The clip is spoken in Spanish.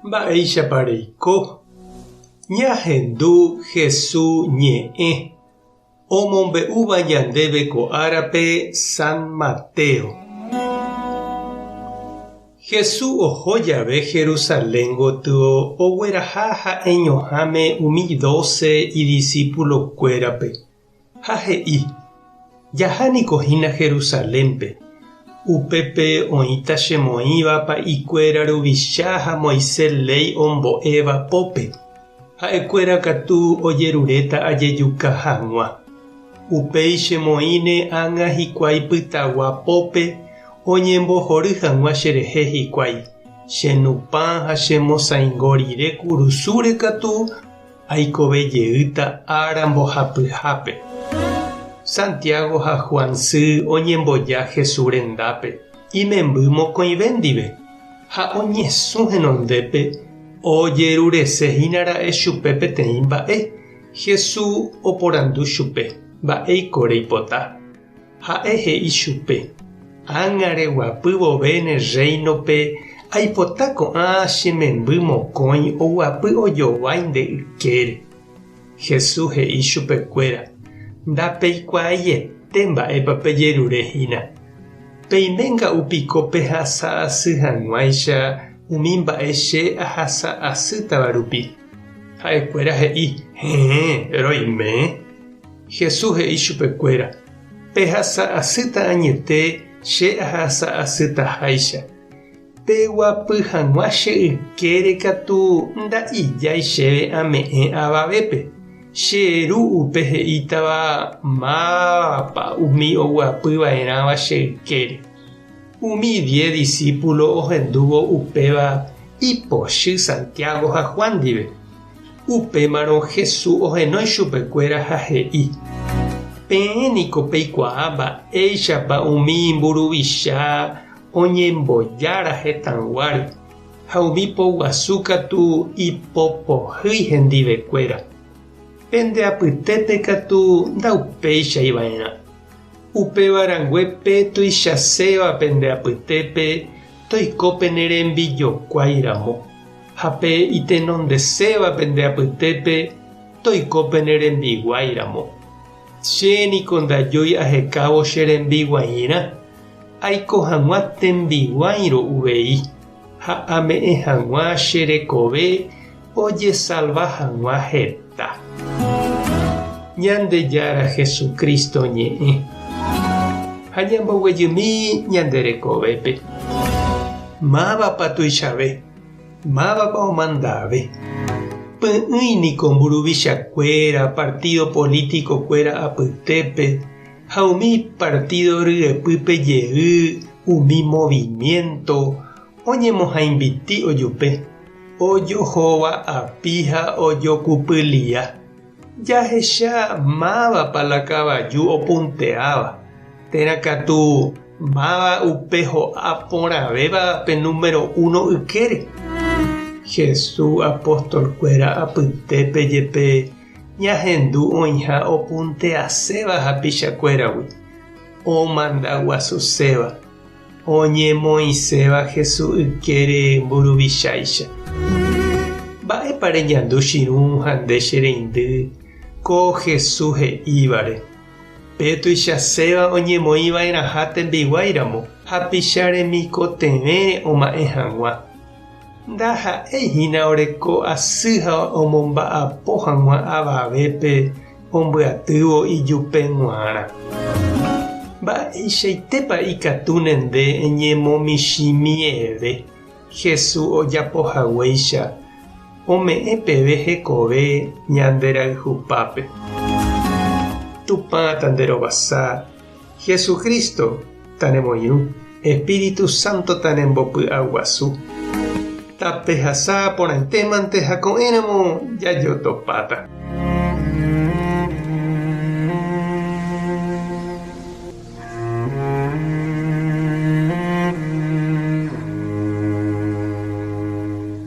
Mba'eichapareiko ñahendu Jesús ñe'ẽ omombe'úva ñandéve ko árape San Mateo. Jesús oho jave Jerusalén gotyo ogueraha ha'eñoháme umi 12 idiscípulokuérape ha he'i: jahánikohína Jerusalénpe. Upépe oĩta chemoĩvapa ikuéra ruvicha ha Moisés ley ombo'éva pópe. Ha'ekuéra katu ojeruréta ajejuka hag̃ua. Upéi chemoĩne ág̃a hikuái pytagua pópe oñembohory hag̃ua cherehe hikuái. Chenupã ha chemosãingo rire kurusúre katu aikovejeýta ára mbohapyhápe. Santiago ha Juan sy oñemboja Jesús rendápe imemby mokõive ndive ha oñesũ henondépe ojeruresehínara'e chupe peteĩ mba'e. Jesús oporandu chupe mba'éiko reipota. Ha'e he'i chupe: ág̃are guapy vove ne reinope aipota ko'ã chememby mokõi oguapy ojovaínte ykére. Jesús he'i chupekuéra: ndapeikuaaiete mba'épa pejerurehína. Peiménga'upiko pehasa asy hag̃uáicha umi mba'e che ahasa asýtava rupi. Ha'ekuéra he'i: roime. Jesús he'i chupekuéra: pehasa asýta añete che ahasa asýtaháicha. Peguapy hag̃ua che ykére katu nda'ijái chéve ame'ẽ avavépe. Che ru'upe he'ítava mávapa umi oguapyva'erãva che ykére. Umi 10 discípulo ohendúvo upéva ipochy Santiago ha Juan ndive. Upémarõ Jesús ohenói chupekuéra ha he'i: peẽniko peikuaa mba'éichapa umi mburuvicha oñembojára hetãguári ha umi poguasu katu ipopohýi hendivekuéra. Pendeapytépe katu ndaupéichaiva'erã. Upevarangue pe tuichaséva pendeapytépe toikópe ne rembijokuáiramo. Ha pe itenondeséva pendeapytépe toikópe ne rembiguáiramo. Chéniko ndajói ahekávo che rembiguaíra. Aiko hag̃ua tembiguáirõ uvei ha ame'ẽ hag̃ua che rekove ojesalva hag̃ua heta. Ñandejára Jesucristo ñe'ẽ ha ñamboguejymi ñanderekovépe. Mávapa tuichave, mávapa omandáve. Py'ỹiniko mburuvichakuéra partido políticokuéra apytépe ha umi partido ryepýpe jey umi movimiento oñemohãimbiti ojupe. Ojohóva api ha ojokupylia. Jahecha mávapa la kavaju opunteáva. Térã katu máva upe ho'a porãvéva pe número 1 ykére. Jesús apóstolkuéra apytépe jepe ñahendu oĩha opunteaséva hapichakuéragui. Omandaguasuséva oñemoĩséva Jesús ykére mburuvicháicha. Mba'épa reñandu chirũ ha nde che reindy ko Jesús he'ívare. Pe tuichaséva oñemoĩva'erãha tembiguáiramo ha picharemiko tevére oma'ẽ hag̃ua. Ndaha'éhína oreko asy ha omomba'apo hag̃ua avavépe ombyatyvo ijupeguarã. Mba'eichaitépa ikatu nde eñemomichĩmieve. Jesús ojapohaguéicha ome'ẽ peve hekove ñande rayhupápe. Tupã tanderovasa Jesucristo tanemoirũ, Espíritu Santo tanembopy'aguasu. Tapehasa porãitémante ha ko'ẽramo jajotopáta.